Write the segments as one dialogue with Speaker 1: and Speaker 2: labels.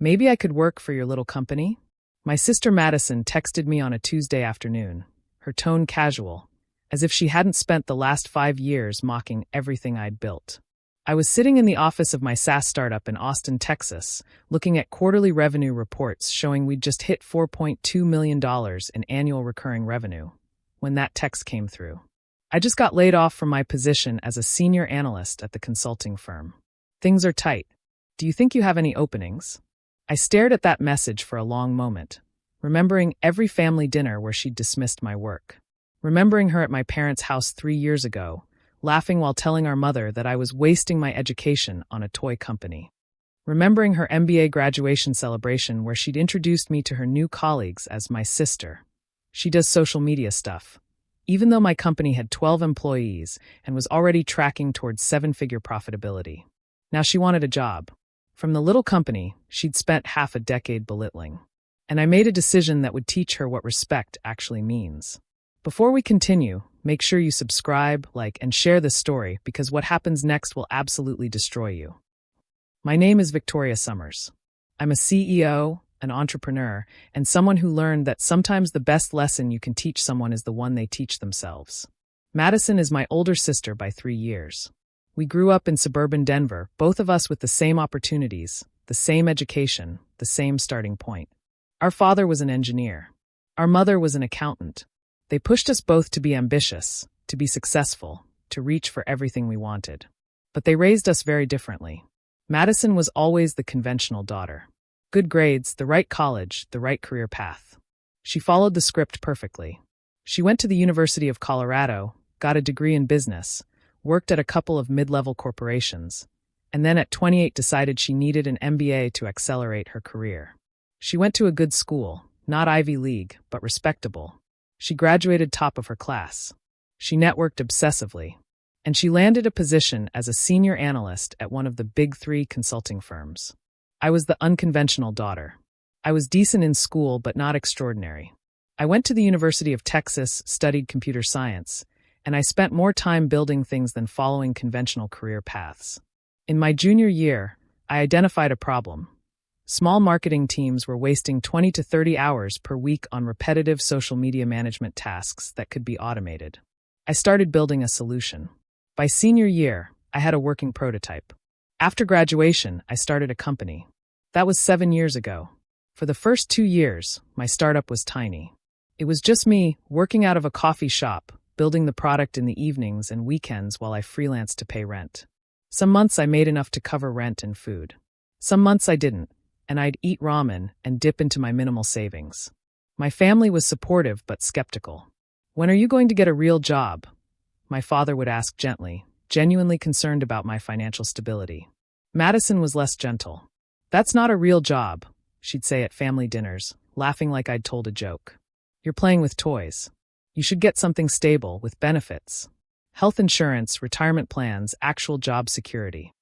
Speaker 1: Maybe I could work for your little company? My sister Madison texted me on a Tuesday afternoon, her tone casual, as if she hadn't spent the last 5 years mocking everything I'd built. I was sitting in the office of my SaaS startup in Austin, Texas, looking at quarterly revenue reports showing we'd just hit $4.2 million in annual recurring revenue, when that text came through. I just got laid off from my position as a senior analyst at the consulting firm. Things are tight. Do you think you have any openings? I stared at that message for a long moment, remembering every family dinner where she'd dismissed my work. Remembering her at my parents' house 3 years ago, laughing while telling our mother that I was wasting my education on a toy company. Remembering her MBA graduation celebration where she'd introduced me to her new colleagues as my sister. She does social media stuff. Even though my company had 12 employees and was already tracking towards 7-figure profitability. Now she wanted a job. From the little company, she'd spent half a decade belittling. And I made a decision that would teach her what respect actually means. Before we continue, make sure you subscribe, like, and share this story because what happens next will absolutely destroy you. My name is Victoria Summers. I'm a CEO, an entrepreneur, and someone who learned that sometimes the best lesson you can teach someone is the one they teach themselves. Madison is my older sister by 3 years. We grew up in suburban Denver, both of us with the same opportunities, the same education, the same starting point. Our father was an engineer. Our mother was an accountant. They pushed us both to be ambitious, to be successful, to reach for everything we wanted. But they raised us very differently. Madison was always the conventional daughter. Good grades, the right college, the right career path. She followed the script perfectly. She went to the University of Colorado, got a degree in business, worked at a couple of mid-level corporations, and then at 28 decided she needed an MBA to accelerate her career. She went to a good school, not Ivy League, but respectable. She graduated top of her class. She networked obsessively. And she landed a position as a senior analyst at one of the big 3 consulting firms. I was the unconventional daughter. I was decent in school, but not extraordinary. I went to the University of Texas, studied computer science, and I spent more time building things than following conventional career paths. In my junior year, I identified a problem. Small marketing teams were wasting 20 to 30 hours per week on repetitive social media management tasks that could be automated. I started building a solution. By senior year, I had a working prototype. After graduation, I started a company. That was 7 years ago. For the first 2 years, my startup was tiny. It was just me, working out of a coffee shop, building the product in the evenings and weekends while I freelanced to pay rent. Some months I made enough to cover rent and food. Some months I didn't, and I'd eat ramen and dip into my minimal savings. My family was supportive but skeptical. "When are you going to get a real job?" my father would ask gently, genuinely concerned about my financial stability. Madison was less gentle. "That's not a real job," she'd say at family dinners, laughing like I'd told a joke. "You're playing with toys. You should get something stable, with benefits. Health insurance, retirement plans, actual job security."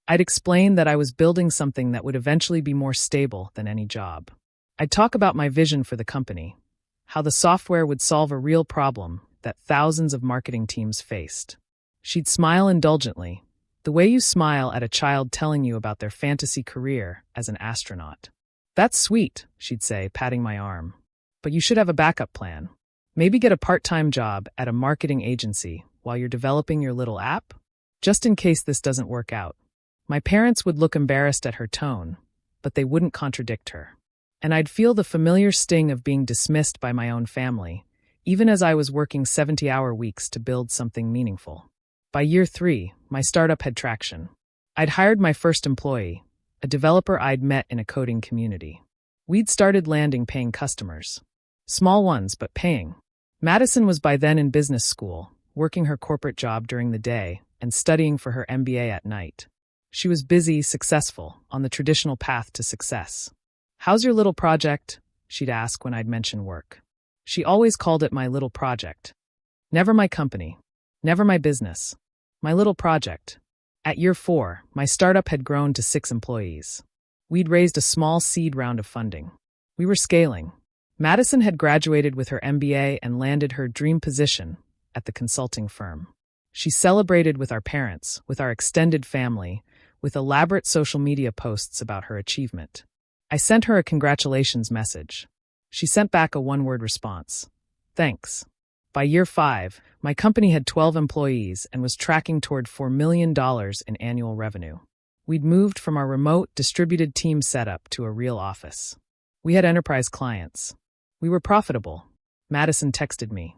Speaker 1: I'd explain that I was building something that would eventually be more stable than any job. I'd talk about my vision for the company, how the software would solve a real problem that thousands of marketing teams faced. She'd smile indulgently, the way you smile at a child telling you about their fantasy career as an astronaut. "That's sweet," she'd say, patting my arm. "But you should have a backup plan. Maybe get a part-time job at a marketing agency while you're developing your little app, just in case this doesn't work out." My parents would look embarrassed at her tone, but they wouldn't contradict her. And I'd feel the familiar sting of being dismissed by my own family, even as I was working 70-hour weeks to build something meaningful. By year 3, my startup had traction. I'd hired my first employee, a developer I'd met in a coding community. We'd started landing paying customers. Small ones, but paying. Madison was by then in business school, working her corporate job during the day and studying for her MBA at night. She was busy, successful, on the traditional path to success. "How's your little project?" she'd ask when I'd mention work. She always called it my little project. Never my company. Never my business. My little project. At year 4, my startup had grown to 6 employees. We'd raised a small seed round of funding. We were scaling. Madison had graduated with her MBA and landed her dream position at the consulting firm. She celebrated with our parents, with our extended family, with elaborate social media posts about her achievement. I sent her a congratulations message. She sent back a one-word response. Thanks. By year 5, my company had 12 employees and was tracking toward $4 million in annual revenue. We'd moved from our remote, distributed team setup to a real office. We had enterprise clients. We were profitable. Madison texted me.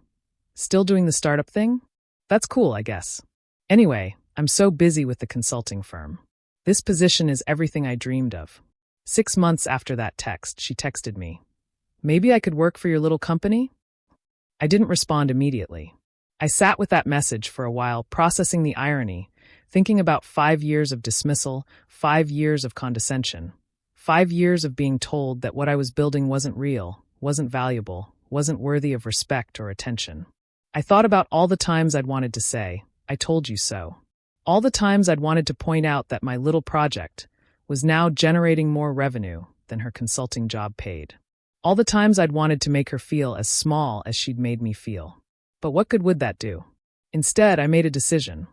Speaker 1: Still doing the startup thing? That's cool, I guess. Anyway, I'm so busy with the consulting firm. This position is everything I dreamed of. 6 months after that text, she texted me. Maybe I could work for your little company? I didn't respond immediately. I sat with that message for a while, processing the irony, thinking about 5 years of dismissal, 5 years of condescension, 5 years of being told that what I was building wasn't real, wasn't valuable, wasn't worthy of respect or attention. I thought about all the times I'd wanted to say, I told you so. All the times I'd wanted to point out that my little project was now generating more revenue than her consulting job paid. All the times I'd wanted to make her feel as small as she'd made me feel. But what good would that do? Instead, I made a decision.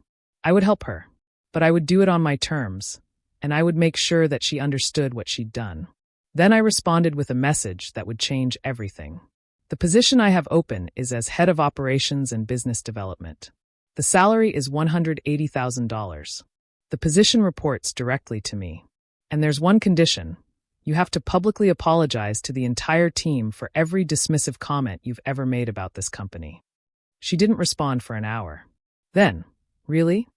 Speaker 1: I would help her, but I would do it on my terms, and I would make sure that she understood what she'd done. Then I responded with a message that would change everything. The position I have open is as head of operations and business development. The salary is $180,000. The position reports directly to me. And there's one condition. You have to publicly apologize to the entire team for every dismissive comment you've ever made about this company. She didn't respond for an hour. Then, really?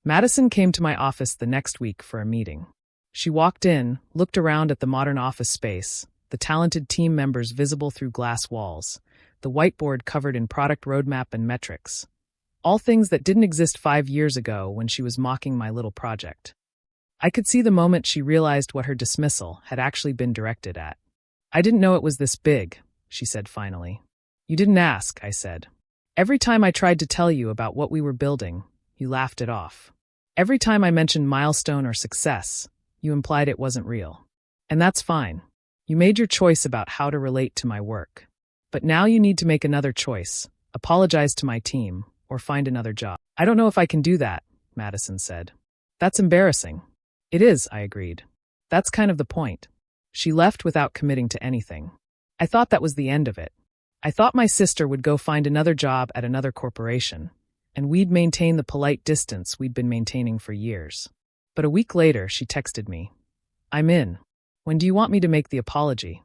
Speaker 1: Madison came to my office the next week for a meeting. She walked in, looked around at the modern office space, the talented team members visible through glass walls, the whiteboard covered in product roadmap and metrics. All things that didn't exist 5 years ago when she was mocking my little project. I could see the moment she realized what her dismissal had actually been directed at. I didn't know it was this big, she said finally. You didn't ask, I said. Every time I tried to tell you about what we were building, you laughed it off. Every time I mentioned milestone or success, you implied it wasn't real. And that's fine. You made your choice about how to relate to my work. But now you need to make another choice, apologize to my team, or find another job. I don't know if I can do that, Madison said. That's embarrassing. It is, I agreed. That's kind of the point. She left without committing to anything. I thought that was the end of it. I thought my sister would go find another job at another corporation, and we'd maintain the polite distance we'd been maintaining for years. But a week later, she texted me. I'm in. When do you want me to make the apology?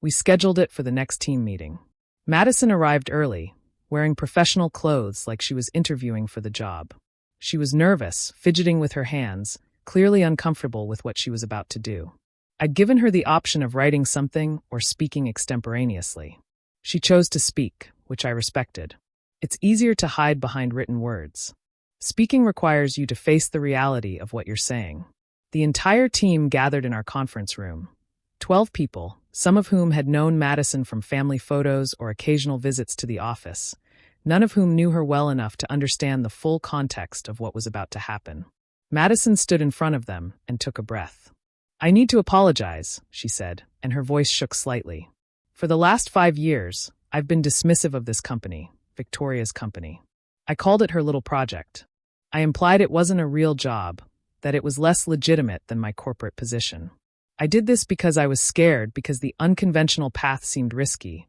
Speaker 1: We scheduled it for the next team meeting. Madison arrived early, wearing professional clothes like she was interviewing for the job. She was nervous, fidgeting with her hands, clearly uncomfortable with what she was about to do. I'd given her the option of writing something or speaking extemporaneously. She chose to speak, which I respected. It's easier to hide behind written words. Speaking requires you to face the reality of what you're saying. The entire team gathered in our conference room. 12 people, some of whom had known Madison from family photos or occasional visits to the office, none of whom knew her well enough to understand the full context of what was about to happen. Madison stood in front of them and took a breath. I need to apologize, she said, and her voice shook slightly. For the last 5 years, I've been dismissive of this company, Victoria's company. I called it her little project. I implied it wasn't a real job, that it was less legitimate than my corporate position. I did this because I was scared because the unconventional path seemed risky,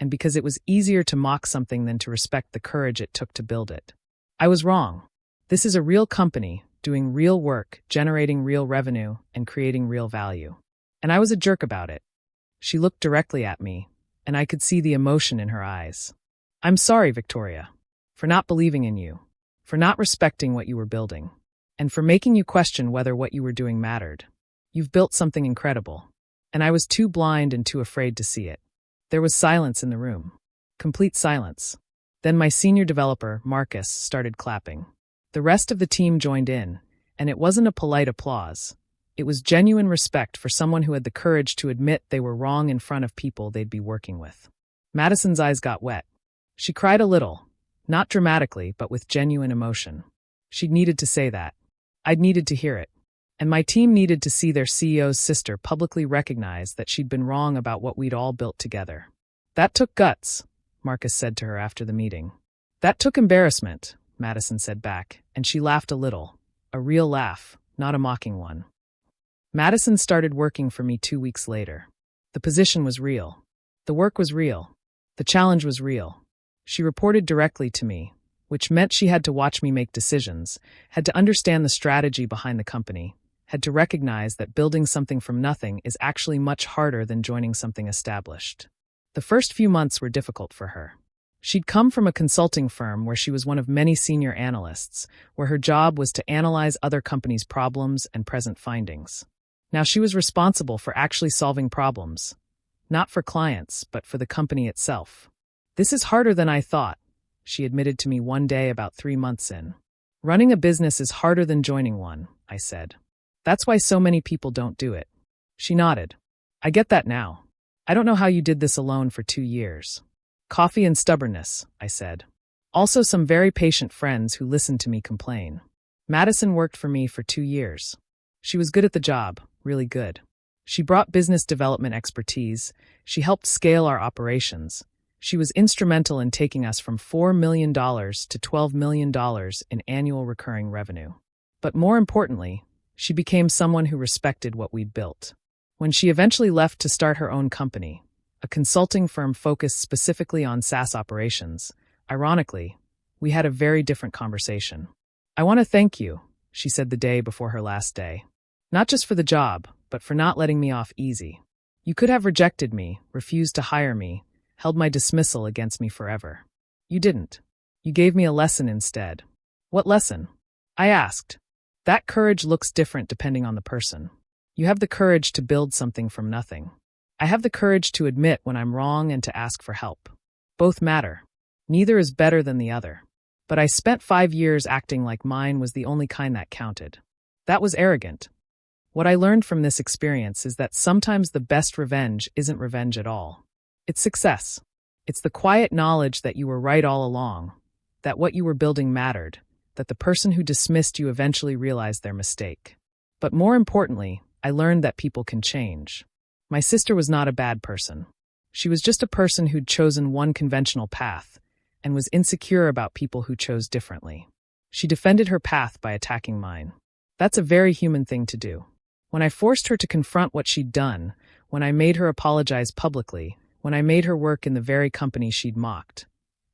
Speaker 1: and because it was easier to mock something than to respect the courage it took to build it. I was wrong. This is a real company, doing real work, generating real revenue, and creating real value. And I was a jerk about it. She looked directly at me, and I could see the emotion in her eyes. I'm sorry, Victoria, for not believing in you, for not respecting what you were building, and for making you question whether what you were doing mattered. You've built something incredible, and I was too blind and too afraid to see it. There was silence in the room. Complete silence. Then my senior developer, Marcus, started clapping. The rest of the team joined in, and it wasn't a polite applause. It was genuine respect for someone who had the courage to admit they were wrong in front of people they'd be working with. Madison's eyes got wet. She cried a little, not dramatically, but with genuine emotion. She'd needed to say that. I'd needed to hear it. And my team needed to see their CEO's sister publicly recognize that she'd been wrong about what we'd all built together. That took guts, Marcus said to her after the meeting. That took embarrassment, Madison said back, and she laughed a little. A real laugh, not a mocking one. Madison started working for me 2 weeks later. The position was real. The work was real. The challenge was real. She reported directly to me, which meant she had to watch me make decisions, had to understand the strategy behind the company, had to recognize that building something from nothing is actually much harder than joining something established. The first few months were difficult for her. She'd come from a consulting firm where she was one of many senior analysts, where her job was to analyze other companies' problems and present findings. Now she was responsible for actually solving problems, not for clients, but for the company itself. "This is harder than I thought," she admitted to me one day about 3 months in. "Running a business is harder than joining one," I said. "That's why so many people don't do it." She nodded. "I get that now. I don't know how you did this alone for 2 years. Coffee and stubbornness," I said. "Also some very patient friends who listened to me complain." Madison worked for me for 2 years. She was good at the job, really good. She brought business development expertise. She helped scale our operations. She was instrumental in taking us from $4 million to $12 million in annual recurring revenue. But more importantly, she became someone who respected what we'd built. When she eventually left to start her own company, a consulting firm focused specifically on SaaS operations, ironically, we had a very different conversation. "I want to thank you," she said the day before her last day. "Not just for the job, but for not letting me off easy. You could have rejected me, refused to hire me, held my dismissal against me forever. You didn't. You gave me a lesson instead." "What lesson?" I asked. "That courage looks different depending on the person. You have the courage to build something from nothing. I have the courage to admit when I'm wrong and to ask for help. Both matter. Neither is better than the other. But I spent 5 years acting like mine was the only kind that counted. That was arrogant. What I learned from this experience is that sometimes the best revenge isn't revenge at all. It's success. It's the quiet knowledge that you were right all along, that what you were building mattered, that the person who dismissed you eventually realized their mistake. But more importantly, I learned that people can change. My sister was not a bad person. She was just a person who'd chosen one conventional path and was insecure about people who chose differently. She defended her path by attacking mine. That's a very human thing to do. When I forced her to confront what she'd done, when I made her apologize publicly, when I made her work in the very company she'd mocked,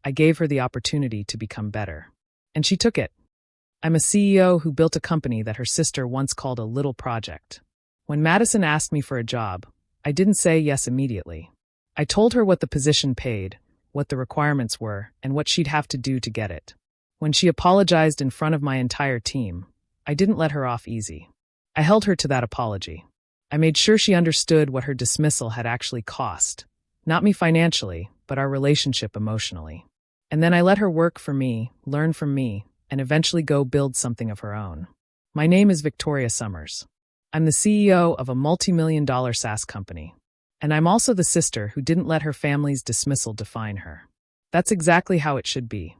Speaker 1: I gave her the opportunity to become better. And she took it. I'm a CEO who built a company that her sister once called a little project. When Madison asked me for a job, I didn't say yes immediately. I told her what the position paid, what the requirements were, and what she'd have to do to get it. When she apologized in front of my entire team, I didn't let her off easy. I held her to that apology. I made sure she understood what her dismissal had actually cost. Not me financially, but our relationship emotionally. And then I let her work for me, learn from me, and eventually go build something of her own. My name is Victoria Summers. I'm the CEO of a multi-million-dollar SaaS company. And I'm also the sister who didn't let her family's dismissal define her. That's exactly how it should be.